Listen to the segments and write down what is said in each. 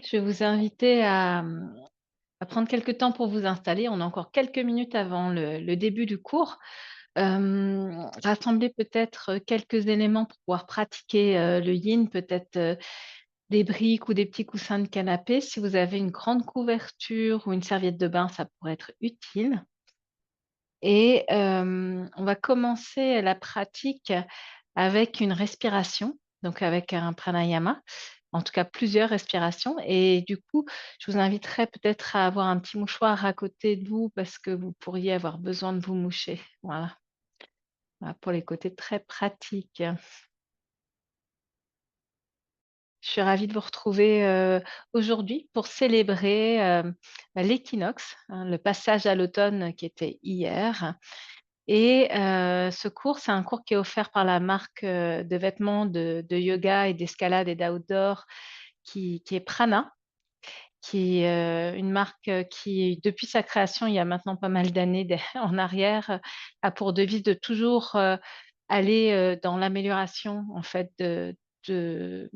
Je vais vous inviter à prendre quelques temps pour vous installer. On a encore quelques minutes avant le début du cours. Rassembler peut-être quelques éléments pour pouvoir pratiquer le yin, peut-être des briques ou des petits coussins de canapé. Si vous avez une grande couverture ou une serviette de bain, ça pourrait être utile. Et on va commencer la pratique avec une respiration, donc avec un pranayama, en tout cas plusieurs respirations. Et du coup, je vous inviterai peut-être à avoir un petit mouchoir à côté de vous parce que vous pourriez avoir besoin de vous moucher. Voilà, voilà pour les côtés très pratiques. Je suis ravie de vous retrouver aujourd'hui pour célébrer l'équinoxe, hein, le passage à l'automne qui était hier. Et ce cours, c'est un cours qui est offert par la marque de vêtements de yoga et d'escalade et d'outdoor qui est Prana, qui est une marque qui, depuis sa création, il y a maintenant pas mal d'années en arrière, a pour devise de toujours aller dans l'amélioration en fait de, de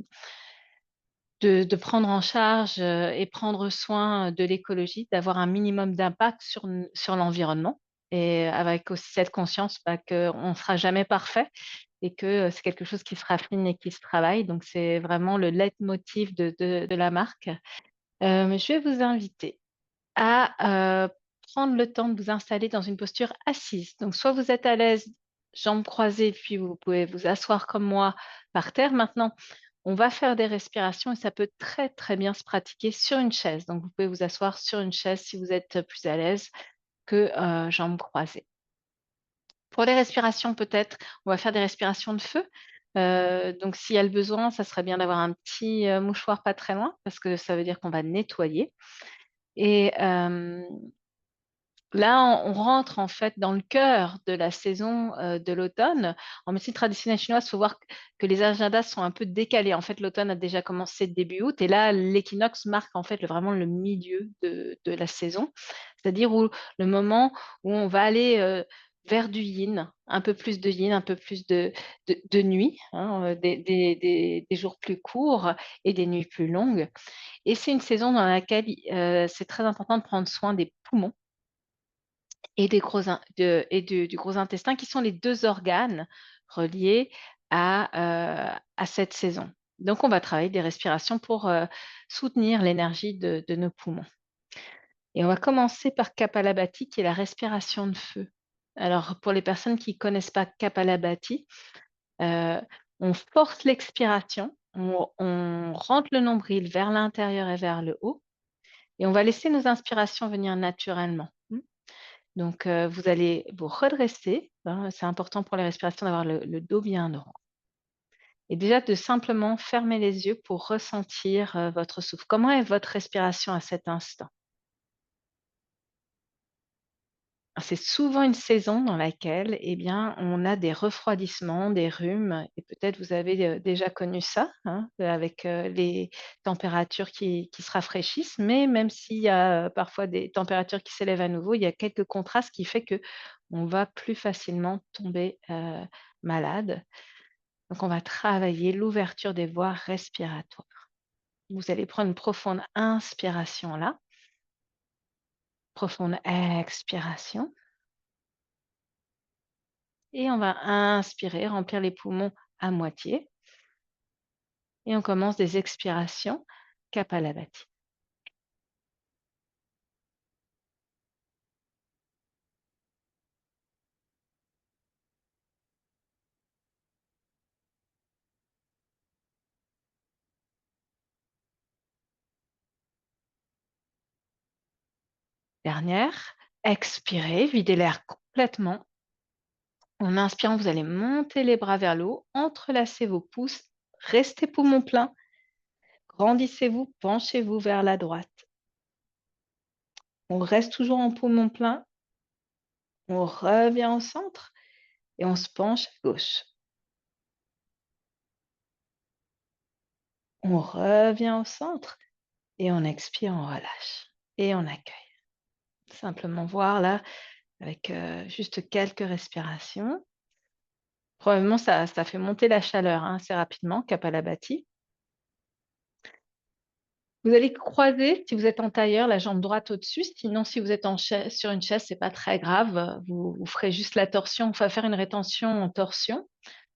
prendre en charge et prendre soin de l'écologie, d'avoir un minimum d'impact sur l'environnement. Et avec aussi cette conscience qu'on ne sera jamais parfait et que c'est quelque chose qui se raffine et qui se travaille. Donc, c'est vraiment le leitmotiv de la marque. Je vais vous inviter à prendre le temps de vous installer dans une posture assise. Donc, soit vous êtes à l'aise, jambes croisées, puis vous pouvez vous asseoir comme moi par terre. Maintenant, on va faire des respirations et ça peut très, très bien se pratiquer sur une chaise. Donc, vous pouvez vous asseoir sur une chaise si vous êtes plus à l'aise que jambes croisées. Pour les respirations, peut-être, on va faire des respirations de feu. Donc, s'il y a le besoin, ça serait bien d'avoir un petit mouchoir pas très loin parce que ça veut dire qu'on va nettoyer. Et là, on rentre en fait dans le cœur de la saison de l'automne. En médecine traditionnelle chinoise, il faut voir que les agendas sont un peu décalés. En fait, l'automne a déjà commencé début août et là, l'équinoxe marque en fait vraiment le milieu de la saison, c'est-à-dire où le moment où on va aller vers du yin, un peu plus de yin, un peu plus de nuit, hein, des jours plus courts et des nuits plus longues. Et c'est une saison dans laquelle c'est très important de prendre soin des poumons et du gros intestin, qui sont les deux organes reliés à cette saison. Donc, on va travailler des respirations pour soutenir l'énergie de nos poumons. Et on va commencer par Kapalabhati, qui est la respiration de feu. Alors, pour les personnes qui ne connaissent pas Kapalabhati, euh, on force l'expiration, on rentre le nombril vers l'intérieur et vers le haut, et on va laisser nos inspirations venir naturellement. Donc, vous allez vous redresser, hein, c'est important pour les respirations d'avoir le dos bien droit. Et déjà de simplement fermer les yeux pour ressentir votre souffle. Comment est votre respiration à cet instant? C'est souvent une saison dans laquelle, eh bien, on a des refroidissements, des rhumes, et peut-être vous avez déjà connu ça, hein, avec les températures qui se rafraîchissent. Mais même s'il y a parfois des températures qui s'élèvent à nouveau, il y a quelques contrastes qui fait que on va plus facilement tomber malade. Donc, on va travailler l'ouverture des voies respiratoires. Vous allez prendre une profonde inspiration là, profonde expiration. Et on va inspirer, remplir les poumons à moitié. Et on commence des expirations Kapalabhati. Dernière, expirez, videz l'air complètement. En inspirant, vous allez monter les bras vers le haut, entrelacez vos pouces, restez poumon plein, grandissez-vous, penchez-vous vers la droite. On reste toujours en poumon plein, on revient au centre et on se penche à gauche. On revient au centre et on expire, on relâche et on accueille. Simplement voir là avec juste quelques respirations. Probablement, ça fait monter la chaleur hein, assez rapidement, Kapalabhati. Vous allez croiser, si vous êtes en tailleur, la jambe droite au-dessus. Sinon, si vous êtes sur une chaise, c'est pas très grave. Vous ferez juste la torsion. On va faire une rétention en torsion.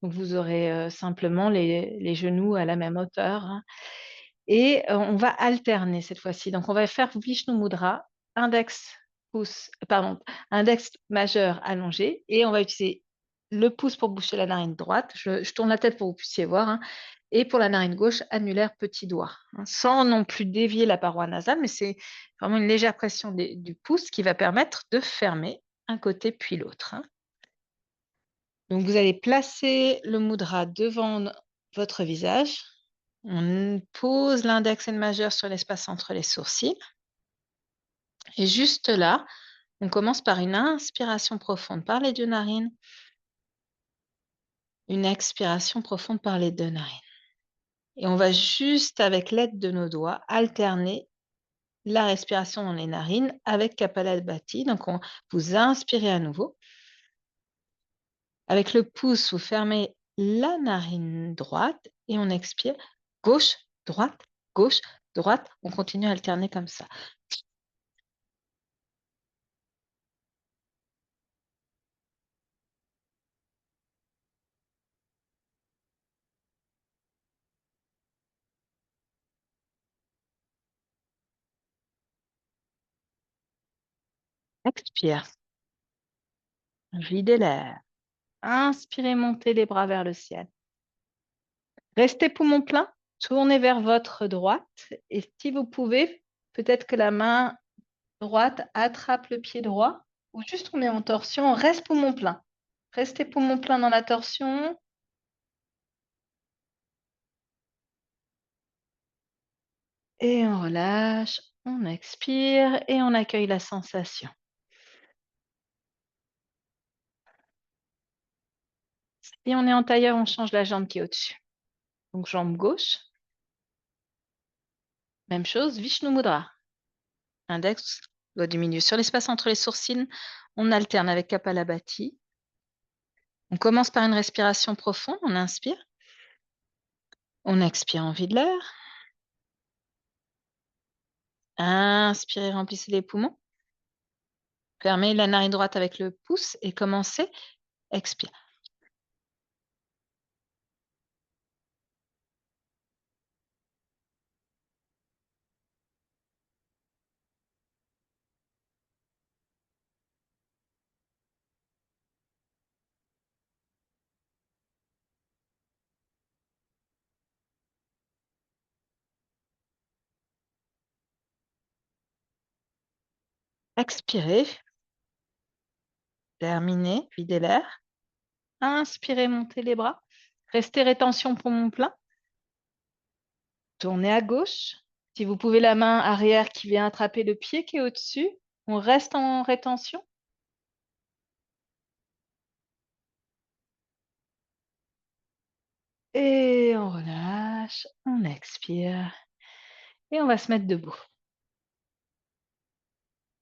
Donc, vous aurez simplement les genoux à la même hauteur, hein. Et on va alterner cette fois-ci. Donc, on va faire Vishnu Mudra, index, pardon, index majeur allongé. Et on va utiliser le pouce pour boucher la narine droite. Je tourne la tête pour que vous puissiez voir, hein. Et pour la narine gauche, annulaire petit doigt, hein, sans non plus dévier la paroi nasale, mais c'est vraiment une légère pression du pouce qui va permettre de fermer un côté puis l'autre, hein. Donc, vous allez placer le mudra devant votre visage. On pose l'index et le majeur sur l'espace entre les sourcils. Et juste là, on commence par une inspiration profonde par les deux narines, une expiration profonde par les deux narines. Et on va juste, avec l'aide de nos doigts, alterner la respiration dans les narines avec Kapalabhati. Donc, vous inspirez à nouveau. Avec le pouce, vous fermez la narine droite et on expire. Gauche, droite, gauche, droite. On continue à alterner comme ça. Expire. Videz l'air. Inspirez, montez les bras vers le ciel. Restez poumon plein, tournez vers votre droite. Et si vous pouvez, peut-être que la main droite attrape le pied droit ou juste on est en torsion, on reste poumon plein. Restez poumon plein dans la torsion. Et on relâche, on expire et on accueille la sensation. Si on est en tailleur, on change la jambe qui est au-dessus. Donc jambe gauche, même chose, Vishnu Mudra. Index, doigt du milieu. Sur l'espace entre les sourcils, on alterne avec Kapalabhati. On commence par une respiration profonde, on inspire. On expire, on vide l'air. Inspirez, remplissez les poumons. Fermez la narine droite avec le pouce et commencez. Expire. Expirez. Terminez, videz l'air. Inspirez, montez les bras. Restez rétention poumon plein. Tournez à gauche. Si vous pouvez, la main arrière qui vient attraper le pied qui est au-dessus. On reste en rétention. Et on relâche, on expire. Et on va se mettre debout.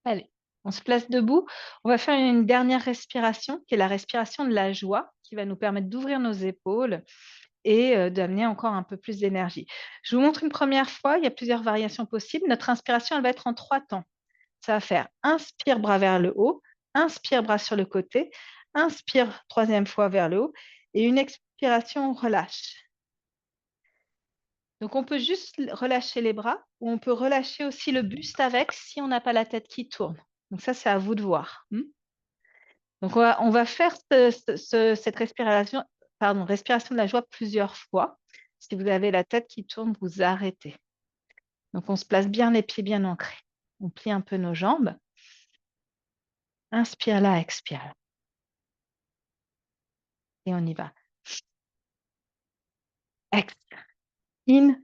Allez, on se place debout. On va faire une dernière respiration, qui est la respiration de la joie, qui va nous permettre d'ouvrir nos épaules et d'amener encore un peu plus d'énergie. Je vous montre une première fois, il y a plusieurs variations possibles. Notre inspiration, elle va être en 3 temps. Ça va faire inspire, bras vers le haut, inspire, bras sur le côté, inspire, troisième fois vers le haut, et une expiration, on relâche. Donc, on peut juste relâcher les bras ou on peut relâcher aussi le buste avec si on n'a pas la tête qui tourne. Donc, ça, c'est à vous de voir. Donc, on va faire cette respiration, pardon, respiration de la joie plusieurs fois. Si vous avez la tête qui tourne, vous arrêtez. Donc, on se place bien les pieds bien ancrés. On plie un peu nos jambes. Inspire là, expire là. Et on y va. Ex. In,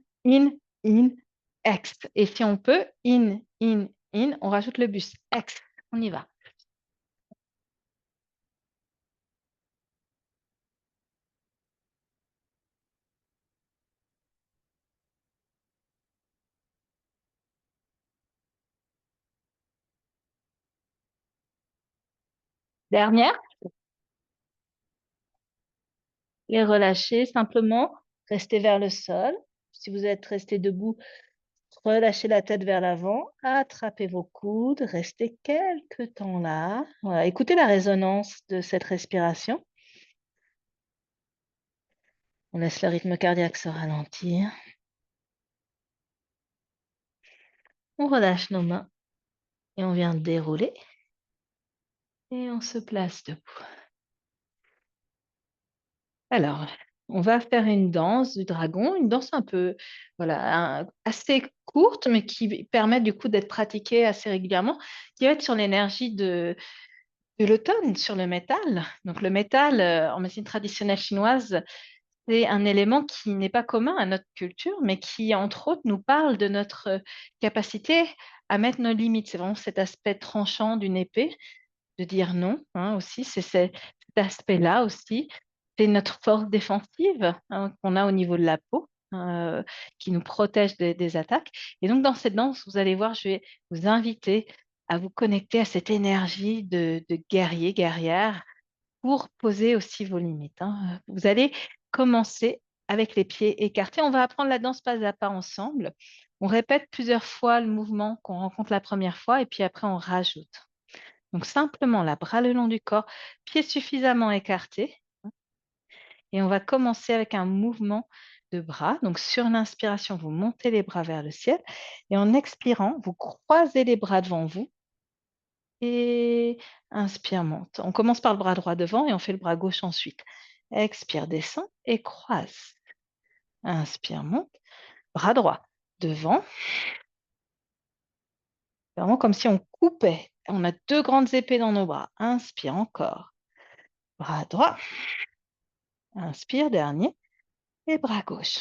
ex. Et si on peut, in, on rajoute le buste. Ex. On y va. Dernière. Les relâcher simplement. Restez vers le sol. Si vous êtes resté debout, Relâchez la tête vers l'avant, attrapez vos coudes, restez quelques temps là. Voilà, écoutez la résonance de cette respiration. On laisse le rythme cardiaque se ralentir. On relâche nos mains et on vient dérouler et on se place debout. Alors, on va faire une danse du dragon, une danse un peu, voilà, assez courte, mais qui permet du coup d'être pratiquée assez régulièrement, qui va être sur l'énergie de l'automne, sur le métal. Donc le métal, en médecine traditionnelle chinoise, c'est un élément qui n'est pas commun à notre culture, mais qui, entre autres, nous parle de notre capacité à mettre nos limites. C'est vraiment cet aspect tranchant d'une épée, de dire non, hein, aussi. Cet aspect-là aussi. C'est notre force défensive, hein, qu'on a au niveau de la peau, qui nous protège des attaques. Et donc, dans cette danse, vous allez voir, je vais vous inviter à vous connecter à cette énergie de guerrier, guerrière, pour poser aussi vos limites, hein. Vous allez commencer avec les pieds écartés. On va apprendre la danse pas à pas ensemble. On répète plusieurs fois le mouvement qu'on rencontre la première fois et puis après on rajoute. Donc simplement la bras le long du corps, pieds suffisamment écartés. Et on va commencer avec un mouvement de bras. Donc sur l'inspiration, vous montez les bras vers le ciel et en expirant, vous croisez les bras devant vous et inspire, monte. On commence par le bras droit devant et on fait le bras gauche ensuite. Expire, descend et croise. Inspire, monte. Bras droit devant. Vraiment comme si on coupait. On a deux grandes épées dans nos bras. Inspire encore. Bras droit. Inspire, dernier. Et bras gauche.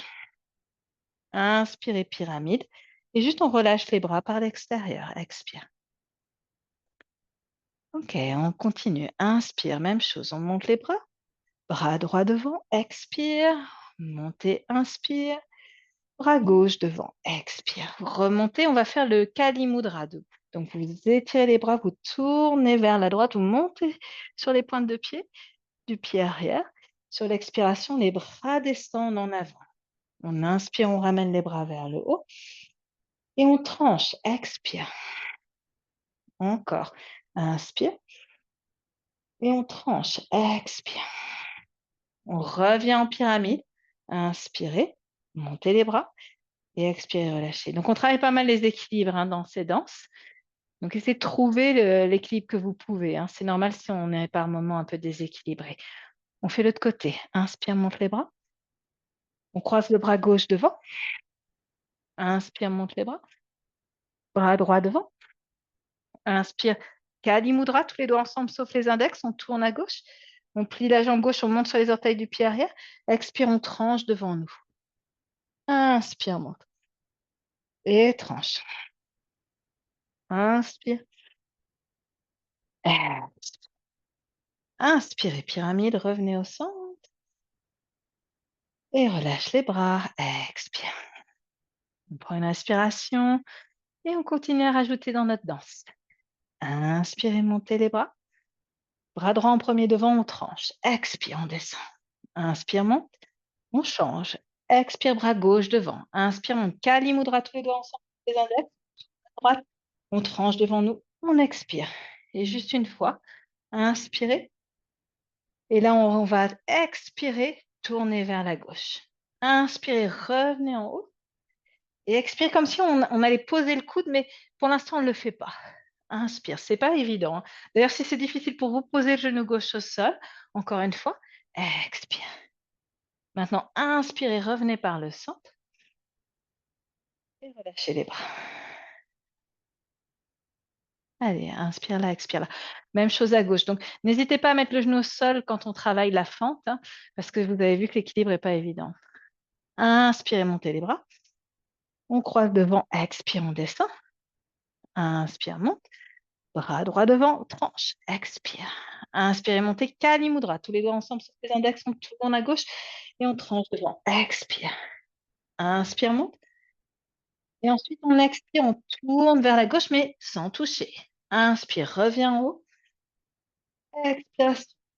Inspire, pyramide. Et juste on relâche les bras par l'extérieur. Expire. Ok, on continue. Inspire, même chose. On monte les bras. Bras droit devant. Expire. Montez, inspire. Bras gauche devant. Expire. Vous remontez. On va faire le Kali Mudra debout. Donc, vous étirez les bras, vous tournez vers la droite, vous montez sur les pointes de pied, du pied arrière. Sur l'expiration, les bras descendent en avant. On inspire, on ramène les bras vers le haut. Et on tranche. Expire. Encore. Inspire. Et on tranche. Expire. On revient en pyramide. Inspirez. Montez les bras. Et expirez, relâchez. Donc, on travaille pas mal les équilibres, hein, dans ces danses. Donc, essayez de trouver l'équilibre que vous pouvez, hein. C'est normal si on est par moments un peu déséquilibré. On fait l'autre côté. Inspire, monte les bras. On croise le bras gauche devant. Inspire, monte les bras. Bras droit devant. Inspire, Kali Mudra, tous les doigts ensemble sauf les index. On tourne à gauche. On plie la jambe gauche, on monte sur les orteils du pied arrière. Expire, on tranche devant nous. Inspire, monte. Et tranche. Inspire. Inspirez, pyramide, revenez au centre. Et relâche les bras. Expire. On prend une inspiration et on continue à rajouter dans notre danse. Inspirez, montez les bras. Bras droit en premier devant, on tranche. Expire, on descend. Inspire, monte. On change. Expire, bras gauche devant. Inspire, monte. Kali Mudra, tous les doigts ensemble. Les index. Droite. On tranche devant nous. On expire. Et juste une fois. Inspirez. Et là, on va expirer, tourner vers la gauche. Inspirez, revenez en haut. Et expire comme si on allait poser le coude, mais pour l'instant, on ne le fait pas. Inspire, c'est pas évident, hein. D'ailleurs, si c'est difficile pour vous, posez le genou gauche au sol. Encore une fois, expire. Maintenant, inspirez, revenez par le centre et relâchez les bras. Allez, inspire là, expire là. Même chose à gauche. Donc, n'hésitez pas à mettre le genou au sol quand on travaille la fente, hein, parce que vous avez vu que l'équilibre n'est pas évident. Inspirez, montez les bras. On croise devant, expire, on descend. Inspire, monte. Bras droit devant, tranche, expire. Inspirez, montez, Kali Mudra. Tous les doigts ensemble sur les index, on tourne à gauche et on tranche devant. Expire. Inspire, monte. Et ensuite, on expire, on tourne vers la gauche, mais sans toucher. Inspire, reviens en haut. Expire,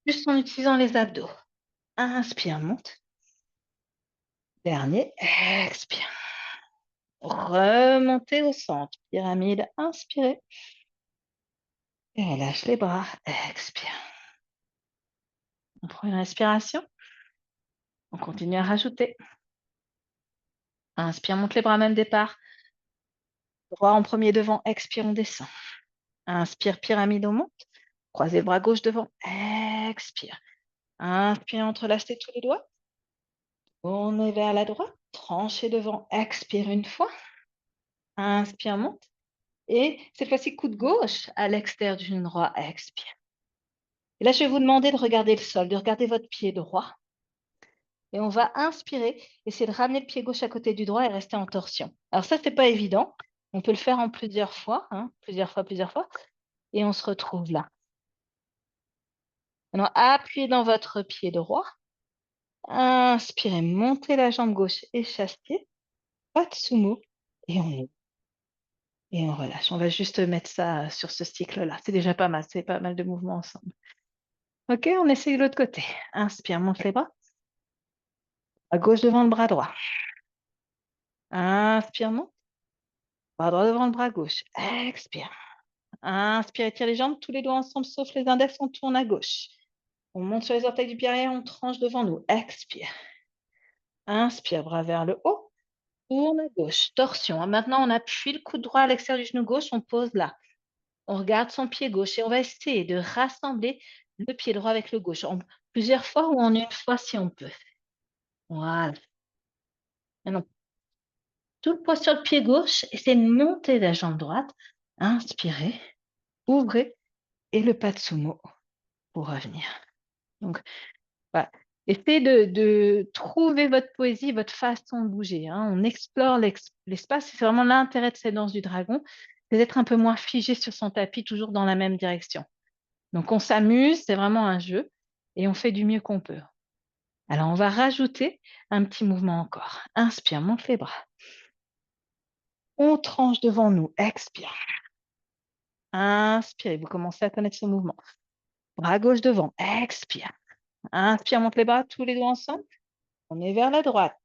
juste en utilisant les abdos. Inspire, monte. Dernier, expire. Remontez au centre. Pyramide, inspirez. Et relâche les bras. Expire. On prend une respiration. On continue à rajouter. Inspire, monte les bras, même départ. Droit en premier devant. Expire, on descend. Inspire, pyramide, on monte. Croisez le bras gauche devant. Expire. Inspire, entrelacez tous les doigts. Tournez vers la droite. Tranchez devant. Expire une fois. Inspire, monte. Et cette fois-ci, coude gauche à l'extérieur du genou droit. Expire. Et là, je vais vous demander de regarder le sol, de regarder votre pied droit. Et on va inspirer, essayer de ramener le pied gauche à côté du droit et rester en torsion. Alors ça, c'est pas évident. On peut le faire en plusieurs fois, hein, plusieurs fois. Et on se retrouve là. Maintenant, appuyez dans votre pied droit. Inspirez, montez la jambe gauche et chasse-pied. Pas de sumo. Et on relâche. On va juste mettre ça sur ce cycle-là. C'est déjà pas mal. C'est pas mal de mouvements ensemble. OK, on essaye de l'autre côté. Inspire, monte les bras. À gauche devant le bras droit. Inspire, monte. Bras droit devant le bras gauche. Expire. Inspire, étire les jambes, tous les doigts ensemble, sauf les index, on tourne à gauche. On monte sur les orteils du pied arrière, on tranche devant nous. Expire. Inspire, bras vers le haut. Tourne à gauche. Torsion. Maintenant, on appuie le coude droit à l'extérieur du genou gauche, on pose là. On regarde son pied gauche et on va essayer de rassembler le pied droit avec le gauche, en plusieurs fois ou en une fois si on peut. Voilà. Maintenant, tout le poids sur le pied gauche, essayez de monter la jambe droite. Inspirez, ouvrez et le pas de sumo pour revenir. Donc, voilà. Essayez de trouver votre poésie, votre façon de bouger, hein. On explore l'espace. C'est vraiment l'intérêt de cette danse du dragon, c'est d'être un peu moins figé sur son tapis, toujours dans la même direction. Donc, on s'amuse, c'est vraiment un jeu et on fait du mieux qu'on peut. Alors, on va rajouter un petit mouvement encore. Inspire, monte les bras. On tranche devant nous. Expire. Inspirez, vous commencez à connaître ce mouvement. Bras gauche devant. Expire. Inspire, monte les bras, tous les doigts ensemble. On est vers la droite.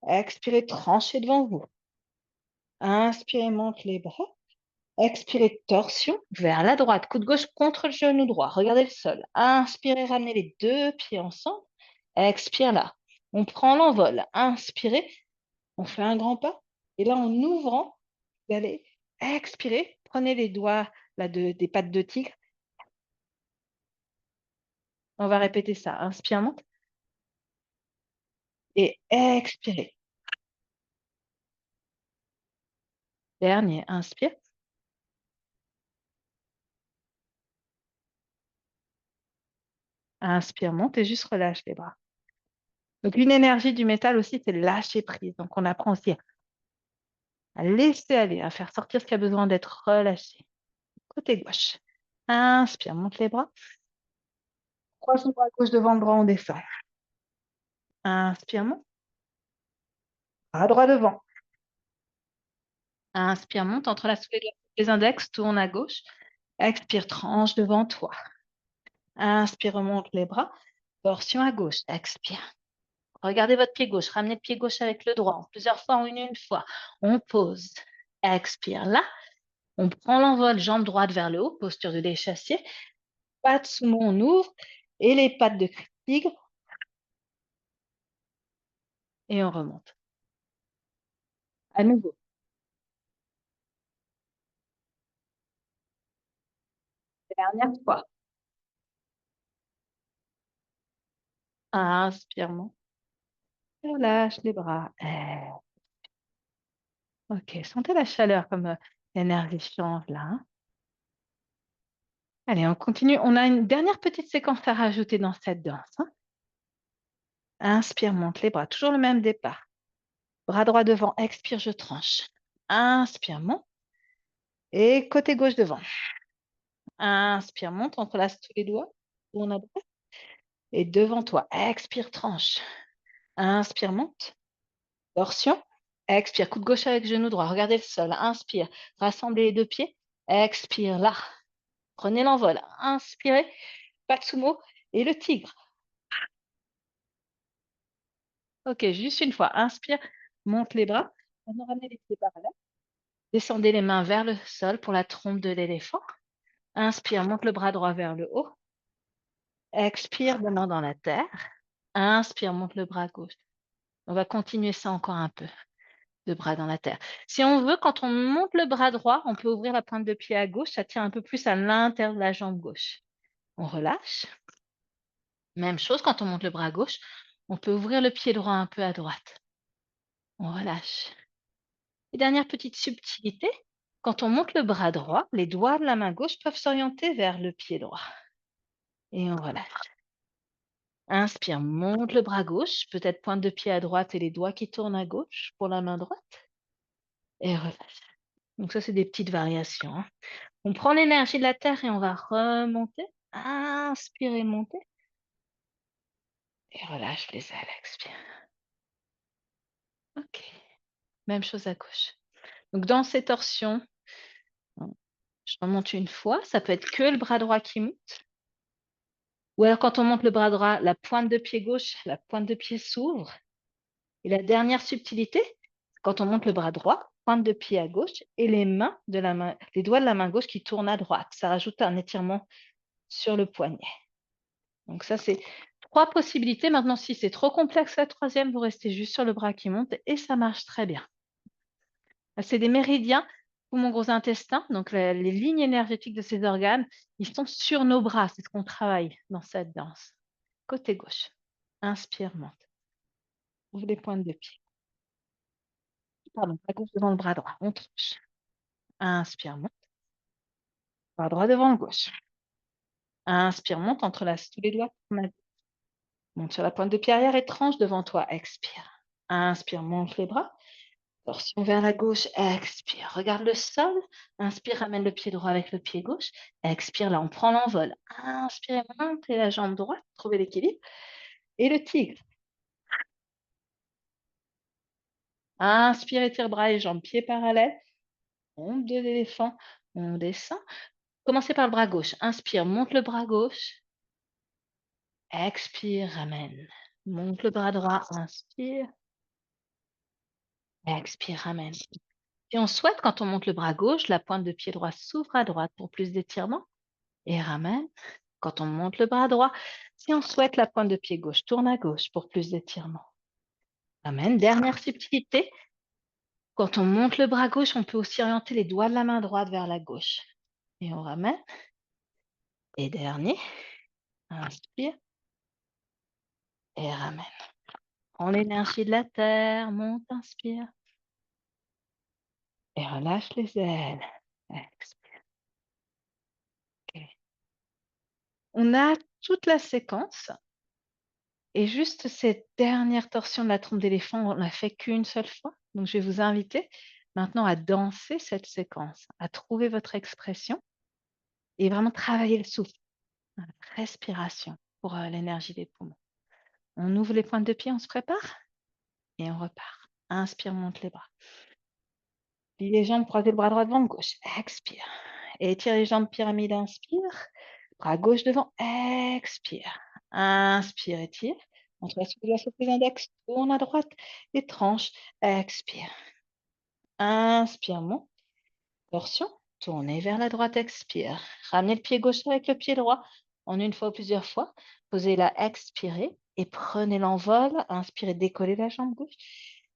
Expirez, tranchez devant vous. Inspirez, monte les bras. Expirez, torsion vers la droite. Coude gauche contre le genou droit. Regardez le sol. Inspirez, ramenez les deux pieds ensemble. Expire là. On prend l'envol. Inspirez. On fait un grand pas. Et là, en ouvrant, vous allez expirer. Prenez les doigts là, des pattes de tigre. On va répéter ça. Inspire, monte. Et expirez. Dernier, inspire. Inspire, monte et juste relâche les bras. Donc, une énergie du métal aussi, c'est lâcher prise. Donc, on apprend aussi à laisser aller, à faire sortir ce qui a besoin d'être relâché. Côté gauche. Inspire, monte les bras. Croise le bras gauche devant le bras, on descend. Inspire, monte. Bras droit devant. Inspire, monte, entrelace tous les doigts, les index, tourne à gauche. Expire, tranche devant toi. Inspire, remonte les bras. Torsion à gauche. Expire. Regardez votre pied gauche. Ramenez le pied gauche avec le droit. En plusieurs fois en une fois. On pose. Expire là. On prend l'envol, jambe droite vers le haut, posture de l'échassier. Pas de sumo, on ouvre. Et les pattes de tigre. Et on remonte. À nouveau. Dernière fois. Inspire, monte. Relâche les bras. Ok, sentez la chaleur comme l'énergie change là, hein. Allez, on continue. On a une dernière petite séquence à rajouter dans cette danse, hein. Inspire, monte les bras. Toujours le même départ. Bras droit devant. Expire, je tranche. Inspire, monte. Et côté gauche devant. Inspire, monte. Entrelace tous les doigts. Tourne à droite. Et devant toi. Expire, tranche. Inspire, monte. Torsion. Expire, coude gauche avec genou droit. Regardez le sol. Inspire. Rassemblez les deux pieds. Expire, là. Prenez l'envol. Inspirez. Pas de sumo. Et le tigre. Ok, juste une fois. Inspire, monte les bras. Maintenant, ramenez les pieds parallèles. Descendez les mains vers le sol pour la trompe de l'éléphant. Inspire, monte le bras droit vers le haut. Expire, deux mains dans la terre. Inspire, monte le bras gauche. On va continuer ça encore un peu, deux bras dans la terre. Si on veut, quand on monte le bras droit, on peut ouvrir la pointe de pied à gauche, ça tient un peu plus à l'intérieur de la jambe gauche. On relâche. Même chose, quand on monte le bras gauche, on peut ouvrir le pied droit un peu à droite. On relâche. Et dernière petite subtilité, quand on monte le bras droit, les doigts de la main gauche peuvent s'orienter vers le pied droit. Et on relâche. Inspire, monte le bras gauche, peut-être pointe de pied à droite et les doigts qui tournent à gauche pour la main droite. Et relâche. Donc ça, c'est des petites variations, hein. On prend l'énergie de la terre et on va remonter. Inspire et monter. Et relâche les ailes, expire. OK. Même chose à gauche. Donc dans ces torsions, je remonte une fois. Ça peut être que le bras droit qui monte. Ou alors quand on monte le bras droit, la pointe de pied gauche, la pointe de pied s'ouvre. Et la dernière subtilité, quand on monte le bras droit, pointe de pied à gauche et les doigts de la main gauche qui tournent à droite. Ça rajoute un étirement sur le poignet. Donc ça, c'est 3 possibilités. Maintenant, si c'est trop complexe la troisième, vous restez juste sur le bras qui monte et ça marche très bien. C'est des méridiens pour mon gros intestin. Donc les lignes énergétiques de ces organes, ils sont sur nos bras. C'est ce qu'on travaille dans cette danse. Côté gauche. Inspire, monte. Ouvre les pointes de pied. Pardon, la gauche devant le bras droit. On tranche. Inspire, monte. Bras droit devant le gauche. Inspire, monte, entrelace tous les doigts. Monte sur la pointe de pied arrière et tranche devant toi. Expire. Inspire, monte les bras. Torsion vers la gauche. Expire. Regarde le sol. Inspire, ramène le pied droit avec le pied gauche. Expire, là, on prend l'envol. Inspire, montez la jambe droite. Trouvez l'équilibre. Et le tigre. Inspire, étire bras et jambes. Pieds parallèles. Ombre de l'éléphant. On descend. Commencez par le bras gauche. Inspire, monte le bras gauche. Expire, ramène. Monte le bras droit. Inspire. Expire, ramène. Si on souhaite, quand on monte le bras gauche, la pointe de pied droit s'ouvre à droite pour plus d'étirement et ramène. Quand on monte le bras droit, si on souhaite, la pointe de pied gauche tourne à gauche pour plus d'étirement. Ramène. Dernière subtilité. Quand on monte le bras gauche, on peut aussi orienter les doigts de la main droite vers la gauche. Et on ramène. Et dernier. Inspire. Et ramène. Prends l'énergie de la terre. Monte, inspire. Et relâche les ailes. Expire. OK. On a toute la séquence. Et juste cette dernière torsion de la trompe d'éléphant, on l'a fait qu'une seule fois. Donc, je vais vous inviter maintenant à danser cette séquence, à trouver votre expression et vraiment travailler le souffle, la respiration pour l'énergie des poumons. On ouvre les pointes de pied, on se prépare et on repart. Inspire, monte les bras. Plie les jambes, croisez le bras droit devant, gauche. Expire. Et étire les jambes pyramide, inspire. Bras gauche devant, expire. Inspire, étire. Entre la soupe et la soupe les index, tourne à droite et tranche. Expire. Inspire, monte. Torsion. Tournez vers la droite, expire. Ramenez le pied gauche avec le pied droit en une fois ou plusieurs fois. Posez-la, expirez et prenez l'envol. Inspirez, décollez la jambe gauche.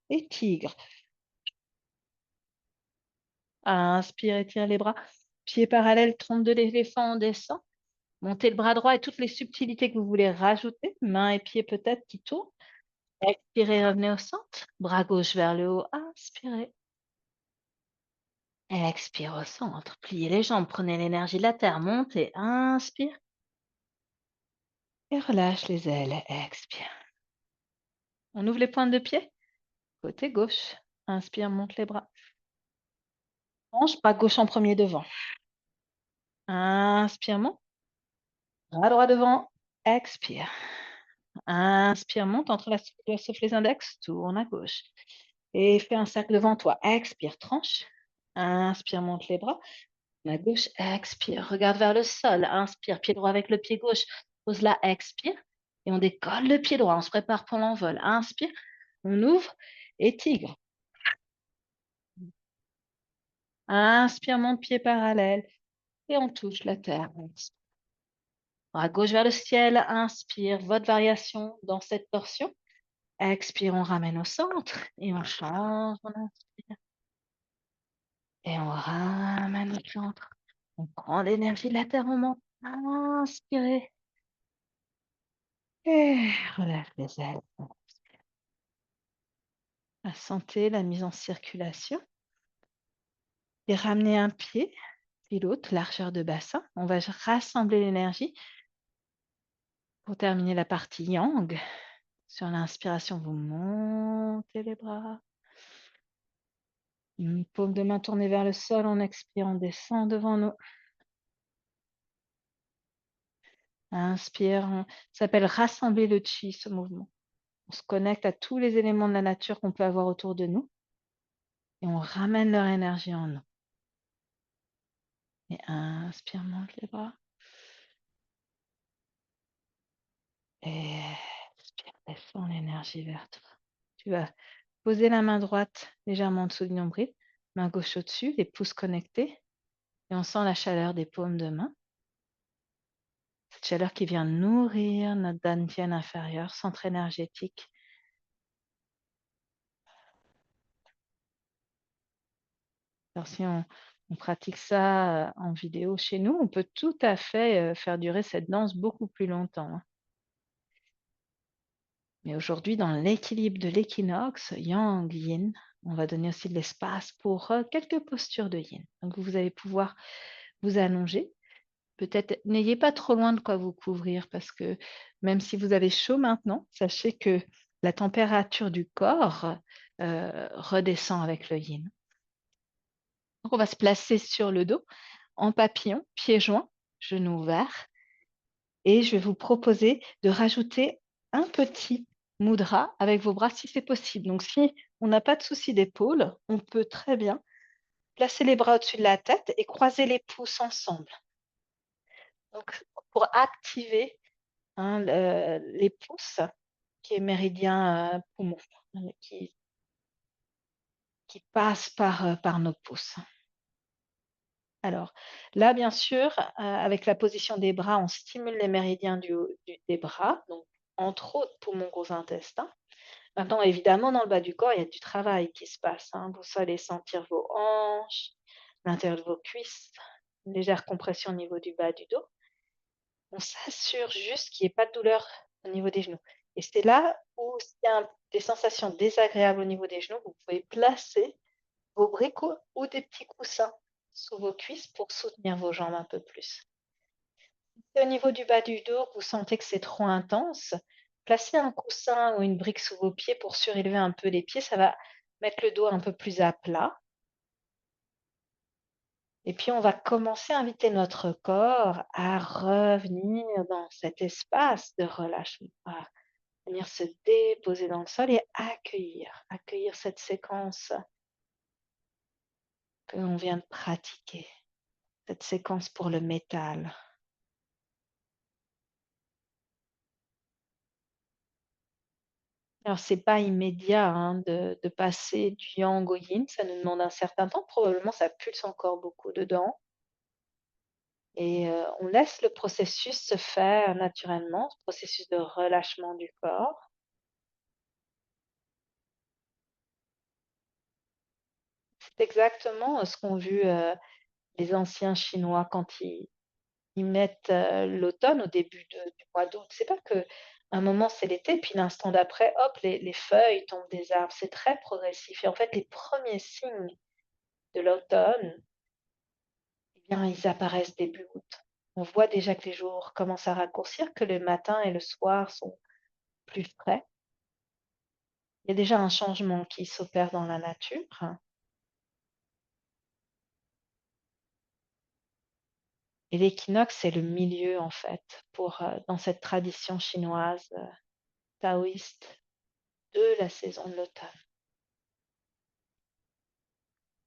Et tigre. Inspire, étire les bras. Pieds parallèles, trompe de l'éléphant, on descend. Montez le bras droit et toutes les subtilités que vous voulez rajouter. Mains et pieds peut-être qui tournent. Expirez, revenez au centre. Bras gauche vers le haut. Inspirez. Expire au centre. Pliez les jambes. Prenez l'énergie de la terre. Montez. Inspire. Et relâche les ailes. Expire. On ouvre les pointes de pied. Côté gauche. Inspire, monte les bras. Hanche, bras gauche en premier devant. Inspire, monte. Bras droit devant. Expire. Inspire, monte entre la souffle les index. Tourne à gauche. Et fais un cercle devant toi. Expire, tranche. Inspire, monte les bras. La gauche, expire. Regarde vers le sol. Inspire, pied droit avec le pied gauche. Pose là, expire. Et on décolle le pied droit. On se prépare pour l'envol. Inspire. On ouvre. Et tigre. Inspire, mon pied parallèle et on touche la terre. Bras gauche vers le ciel, inspire, votre variation dans cette torsion. Expire, on ramène au centre et on change, on inspire et on ramène au centre. On prend l'énergie de la terre, on monte. Inspirez et relâche les ailes. Sentez la mise en circulation et ramenez un pied, puis l'autre, largeur de bassin. On va rassembler l'énergie pour terminer la partie yang. Sur l'inspiration, vous montez les bras. Une paume de main tournée vers le sol. On expire, on descend devant nous. Inspire, ça s'appelle rassembler le chi, ce mouvement. On se connecte à tous les éléments de la nature qu'on peut avoir autour de nous et on ramène leur énergie en nous. Et inspire, monte les bras. Et expire, descend l'énergie vers toi. Tu vas poser la main droite légèrement en dessous du nombril, main gauche au-dessus, les pouces connectés. Et on sent la chaleur des paumes de main. Cette chaleur qui vient nourrir notre dantian inférieur, centre énergétique. Alors si on pratique ça en vidéo chez nous, on peut tout à fait faire durer cette danse beaucoup plus longtemps, hein. Mais aujourd'hui, dans l'équilibre de l'équinoxe, yang, yin, on va donner aussi de l'espace pour quelques postures de yin. Donc vous allez pouvoir vous allonger. Peut-être n'ayez pas trop loin de quoi vous couvrir parce que même si vous avez chaud maintenant, sachez que la température du corps redescend avec le yin. Donc on va se placer sur le dos en papillon, pieds joints, genoux ouverts. Et je vais vous proposer de rajouter un petit mudra avec vos bras si c'est possible. Donc si on n'a pas de souci d'épaule, on peut très bien placer les bras au-dessus de la tête et croiser les pouces ensemble. Donc pour activer, hein, les pouces, qui est méridien poumon, qui passe par nos pouces. Alors là, bien sûr, avec la position des bras, on stimule les méridiens des bras, donc entre autres poumons, gros intestin. Maintenant, évidemment, dans le bas du corps, il y a du travail qui se passe, hein. Vous allez sentir vos hanches, l'intérieur de vos cuisses, une légère compression au niveau du bas du dos. On s'assure juste qu'il n'y ait pas de douleur au niveau des genoux. Et c'est là où s'il y a des sensations désagréables au niveau des genoux, vous pouvez placer vos briques ou des petits coussins sous vos cuisses pour soutenir vos jambes un peu plus. Si au niveau du bas du dos, vous sentez que c'est trop intense, placez un coussin ou une brique sous vos pieds pour surélever un peu les pieds. Ça va mettre le dos un peu plus à plat. Et puis, on va commencer à inviter notre corps à revenir dans cet espace de relâchement, à venir se déposer dans le sol et accueillir cette séquence que l'on vient de pratiquer, cette séquence pour le métal. Alors, c'est pas immédiat, hein, de passer du yang au yin, ça nous demande un certain temps. Probablement, ça pulse encore beaucoup dedans et on laisse le processus se faire naturellement, ce processus de relâchement du corps. C'est exactement, ce qu'ont vu, les anciens Chinois quand ils mettent, l'automne au début du mois d'août. C'est pas que un moment c'est l'été, puis l'instant d'après, hop, les feuilles tombent des arbres. C'est très progressif et en fait, les premiers signes de l'automne, eh bien, ils apparaissent début août. On voit déjà que les jours commencent à raccourcir, que le matin et le soir sont plus frais. Il y a déjà un changement qui s'opère dans la nature et l'équinoxe, c'est le milieu en fait pour, dans cette tradition chinoise, taoïste de la saison de l'automne.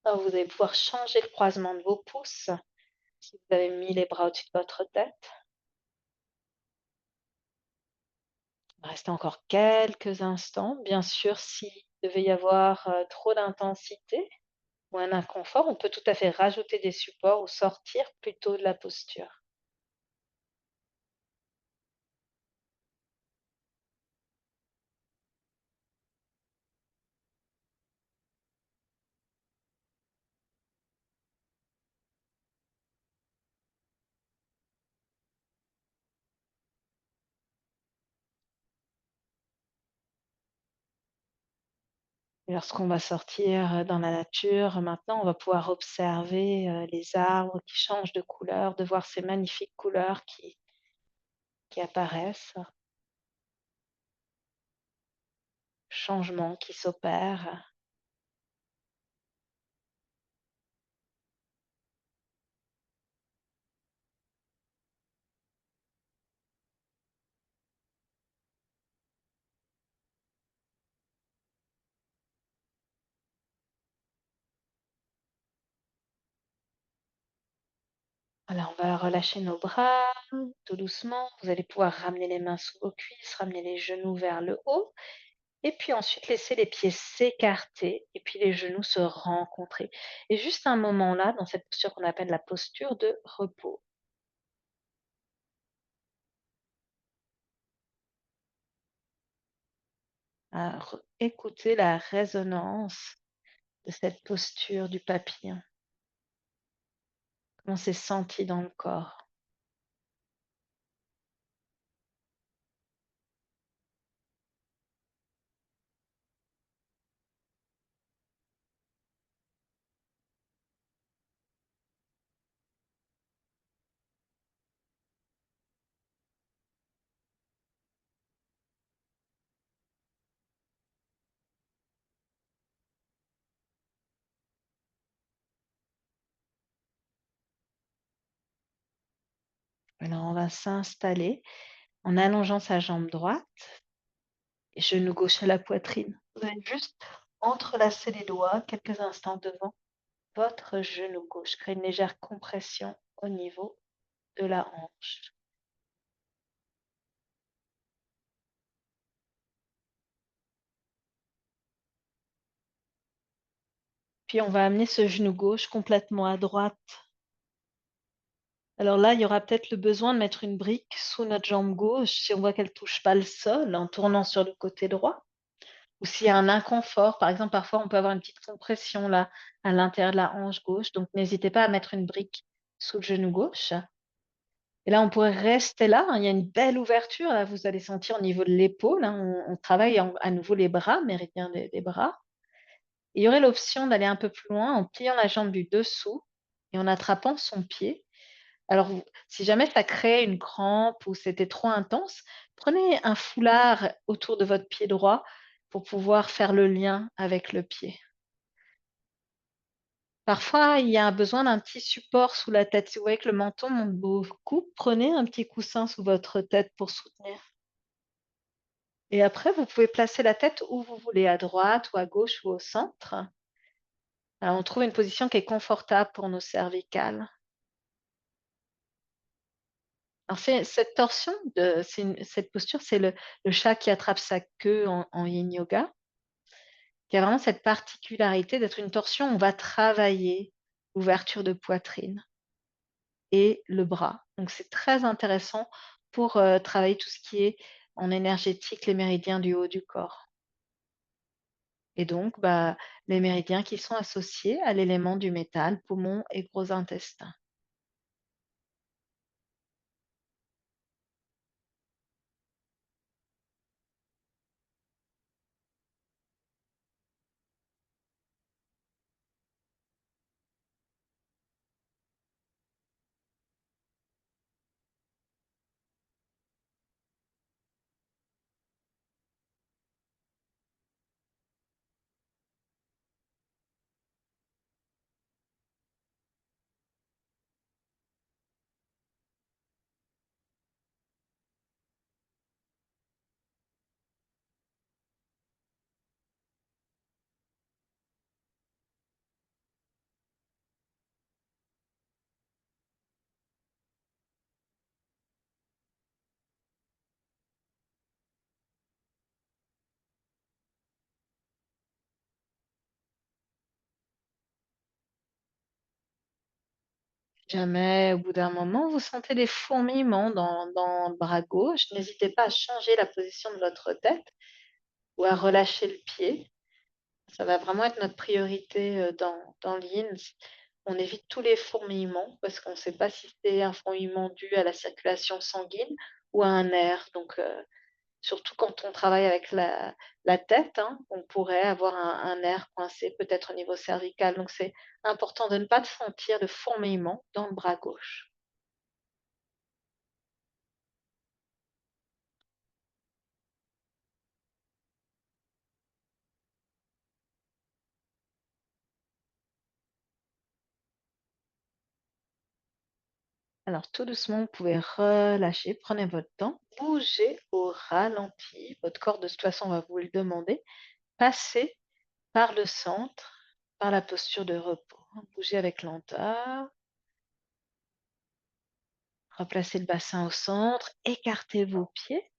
Alors vous allez pouvoir changer le croisement de vos pouces si vous avez mis les bras au-dessus de votre tête. Restez encore quelques instants. Bien sûr, s'il devait y avoir, trop d'intensité, ou un inconfort, on peut tout à fait rajouter des supports ou sortir plutôt de la posture. Et lorsqu'on va sortir, dans la nature, maintenant, on va pouvoir observer, les arbres qui changent de couleur, de voir ces magnifiques couleurs qui apparaissent, changements qui s'opèrent. Voilà, on va relâcher nos bras tout doucement. Vous allez pouvoir ramener les mains sous vos cuisses, ramener les genoux vers le haut et puis ensuite laisser les pieds s'écarter et puis les genoux se rencontrer. Et juste un moment là, dans cette posture qu'on appelle la posture de repos, à écouter la résonance de cette posture du papillon, comment c'est senti dans le corps. Alors on va s'installer en allongeant sa jambe droite et genou gauche à la poitrine. Vous allez juste entrelacer les doigts quelques instants devant votre genou gauche. Créez une légère compression au niveau de la hanche. Puis on va amener ce genou gauche complètement à droite. Alors là, il y aura peut-être le besoin de mettre une brique sous notre jambe gauche si on voit qu'elle touche pas le sol en tournant sur le côté droit. Ou s'il y a un inconfort, par exemple, parfois on peut avoir une petite compression là à l'intérieur de la hanche gauche, donc n'hésitez pas à mettre une brique sous le genou gauche. Et là, on pourrait rester là, hein, il y a une belle ouverture, là, vous allez sentir au niveau de l'épaule, hein, on travaille à nouveau les bras, méridien des bras. Et il y aurait l'option d'aller un peu plus loin en pliant la jambe du dessous et en attrapant son pied. Alors, si jamais ça crée une crampe ou c'était trop intense, prenez un foulard autour de votre pied droit pour pouvoir faire le lien avec le pied. Parfois, il y a besoin d'un petit support sous la tête. Si vous voyez que le menton monte beaucoup, prenez un petit coussin sous votre tête pour soutenir. Et après, vous pouvez placer la tête où vous voulez, à droite ou à gauche ou au centre. On trouve une position qui est confortable pour nos cervicales. Alors, c'est cette torsion, cette posture, c'est le chat qui attrape sa queue en yin yoga, qui a vraiment cette particularité d'être une torsion où on va travailler l'ouverture de poitrine et le bras. Donc c'est très intéressant pour, travailler tout ce qui est en énergétique, les méridiens du haut du corps et donc bah, les méridiens qui sont associés à l'élément du métal, poumon et gros intestin. Jamais, au bout d'un moment, vous sentez des fourmillements dans le bras gauche, n'hésitez pas à changer la position de votre tête ou à relâcher le pied. Ça va vraiment être notre priorité, dans l'INS. On évite tous les fourmillements parce qu'on ne sait pas si c'est un fourmillement dû à la circulation sanguine ou à un nerf. Donc, surtout quand on travaille avec la tête, hein, on pourrait avoir un nerf coincé peut-être au niveau cervical. Donc c'est important de ne pas sentir de fourmillement dans le bras gauche. Alors tout doucement, vous pouvez relâcher, prenez votre temps, bougez au ralenti. Votre corps de toute façon va vous le demander. Passez par le centre, par la posture de repos. Bougez avec lenteur, replacez le bassin au centre, écartez vos pieds,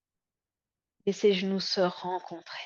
laissez les genoux se rencontrer.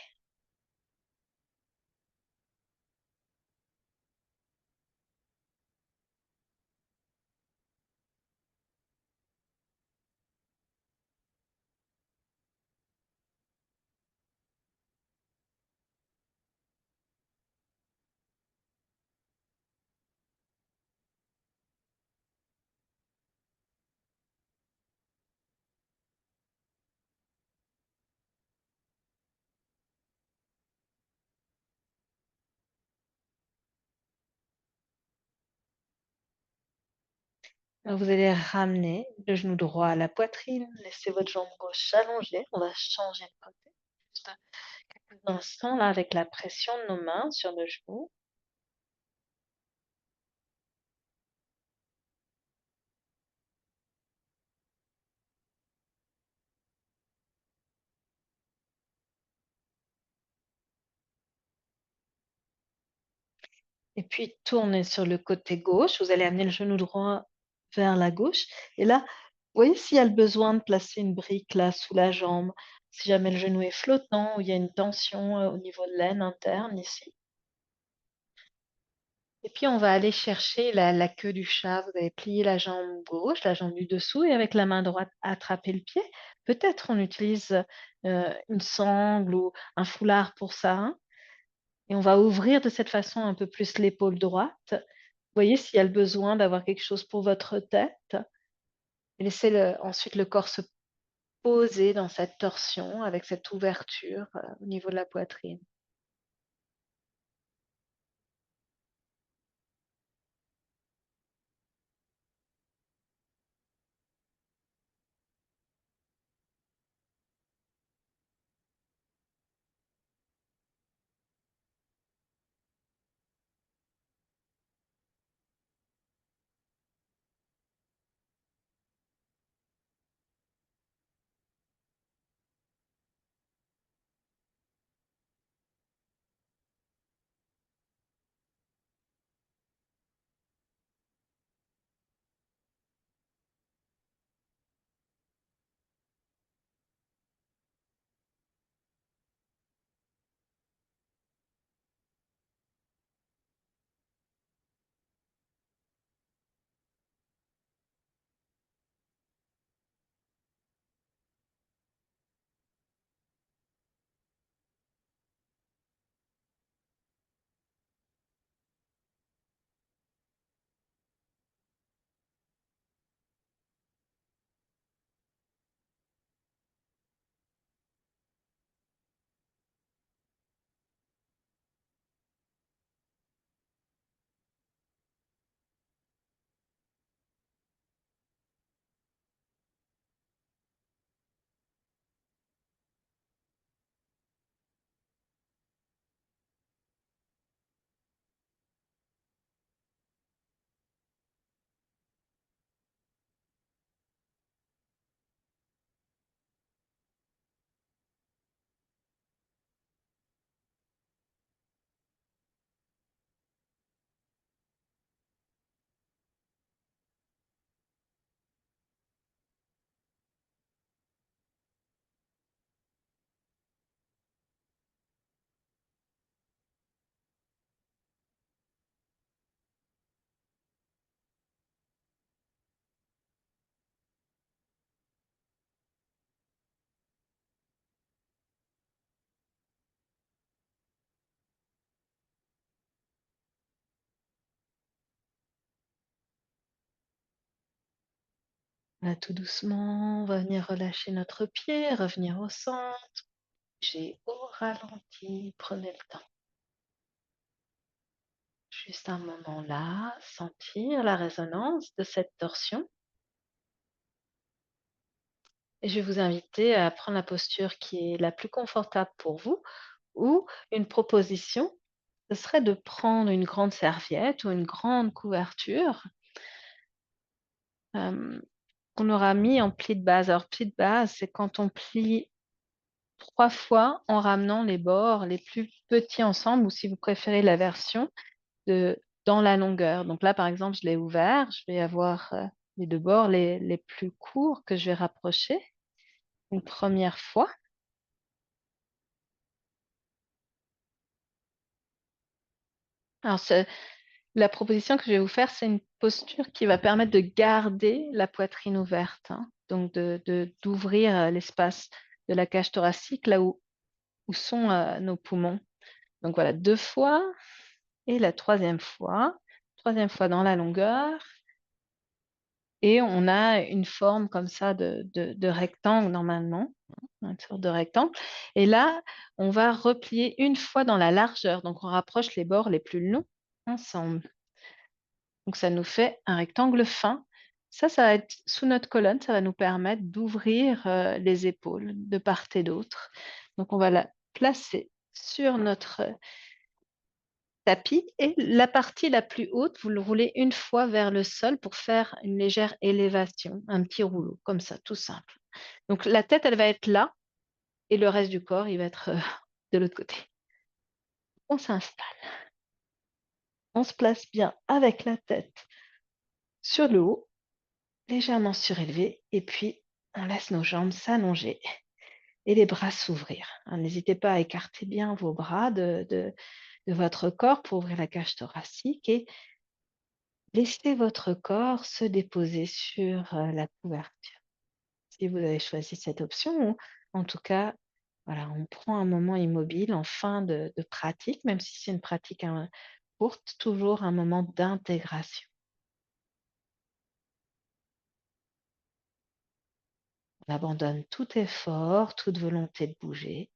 Alors vous allez ramener le genou droit à la poitrine, laissez votre jambe gauche allongée. On va changer de côté. Juste quelques instants là avec la pression de nos mains sur le genou. Et puis tournez sur le côté gauche. Vous allez amener le genou droit vers la gauche. Et là, vous voyez s'il y a le besoin de placer une brique là sous la jambe, si jamais le genou est flottant ou il y a une tension au niveau de l'aine interne ici. Et puis on va aller chercher la queue du chat. Vous allez plier la jambe gauche, la jambe du dessous et avec la main droite attraper le pied. Peut-être on utilise, une sangle ou un foulard pour ça, hein, et on va ouvrir de cette façon un peu plus l'épaule droite. Vous voyez s'il y a le besoin d'avoir quelque chose pour votre tête et laissez ensuite le corps se poser dans cette torsion avec cette ouverture, au niveau de la poitrine. Là, tout doucement, on va venir relâcher notre pied, revenir au centre. J'ai au ralenti, prenez le temps. Juste un moment là, sentir la résonance de cette torsion. Et je vais vous inviter à prendre la posture qui est la plus confortable pour vous ou une proposition, ce serait de prendre une grande serviette ou une grande couverture qu'on aura mis en pli de base. Alors, pli de base, c'est quand on plie 3 fois en ramenant les bords les plus petits ensemble ou si vous préférez la version de dans la longueur. Donc là, par exemple, je l'ai ouvert, je vais avoir, les 2 bords les plus courts que je vais rapprocher une première fois. Alors ce la proposition que je vais vous faire, c'est une posture qui va permettre de garder la poitrine ouverte, hein, donc d'ouvrir, l'espace de la cage thoracique là où sont, nos poumons. Donc voilà, 2 fois et la troisième fois dans la longueur et on a une forme comme ça de rectangle normalement, hein, une sorte de rectangle et là, on va replier une fois dans la largeur, donc on rapproche les bords les plus longs ensemble. Donc ça nous fait un rectangle fin. Ça va être sous notre colonne, ça va nous permettre d'ouvrir, les épaules de part et d'autre. Donc on va la placer sur notre tapis et la partie la plus haute, vous le roulez une fois vers le sol pour faire une légère élévation, un petit rouleau comme ça, tout simple. Donc la tête, elle va être là et le reste du corps, il va être, de l'autre côté. On s'installe, on se place bien avec la tête sur le haut, légèrement surélevé et puis on laisse nos jambes s'allonger et les bras s'ouvrir, hein. N'hésitez pas à écarter bien vos bras de votre corps pour ouvrir la cage thoracique et laissez votre corps se déposer sur, la couverture. Si vous avez choisi cette option ou en tout cas, voilà, on prend un moment immobile en fin de pratique, même si c'est une pratique, hein, courte, toujours un moment d'intégration. On abandonne tout effort, toute volonté de bouger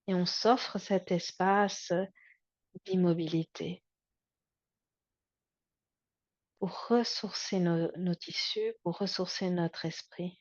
et on s'offre cet espace, d'immobilité pour ressourcer nos tissus, pour ressourcer notre esprit.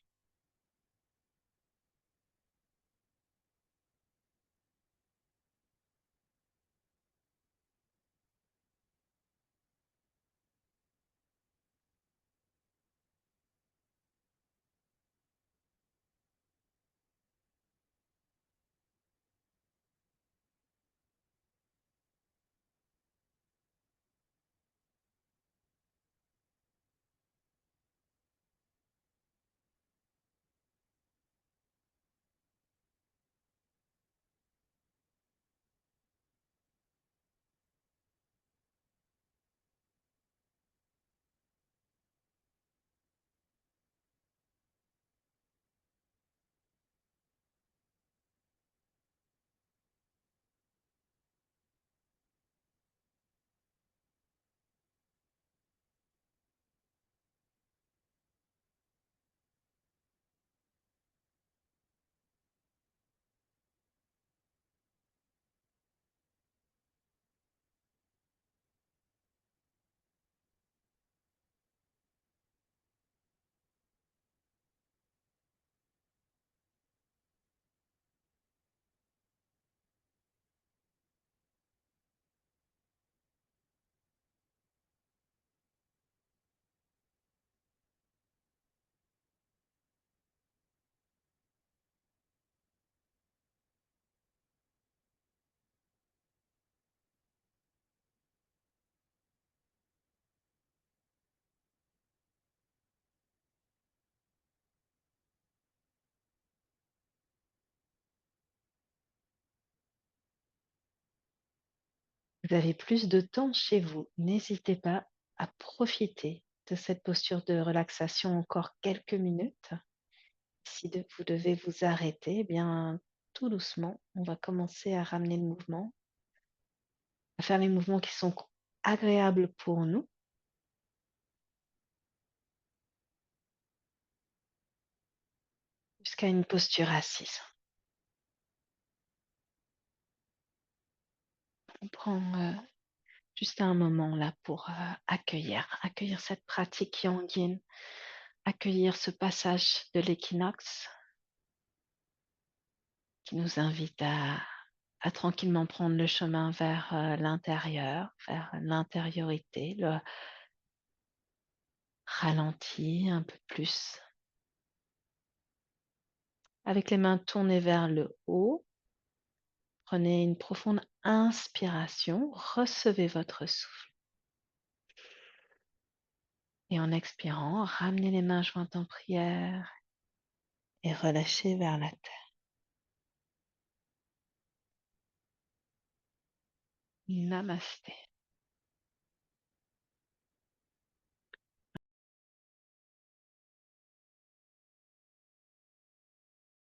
Vous avez plus de temps chez vous. N'hésitez pas à profiter de cette posture de relaxation encore quelques minutes. Si vous devez vous arrêter, eh bien, tout doucement, on va commencer à ramener le mouvement, à faire les mouvements qui sont agréables pour nous. jusqu'à une posture assise. On prend juste un moment là pour accueillir cette pratique Yang Yin, accueillir ce passage de l'équinoxe qui nous invite à tranquillement prendre le chemin vers l'intérieur, vers l'intériorité, le ralenti un peu plus. Avec les mains tournées vers le haut, prenez une profonde inspiration, recevez votre souffle. Et en expirant, ramenez les mains jointes en prière et relâchez vers la terre. Namasté.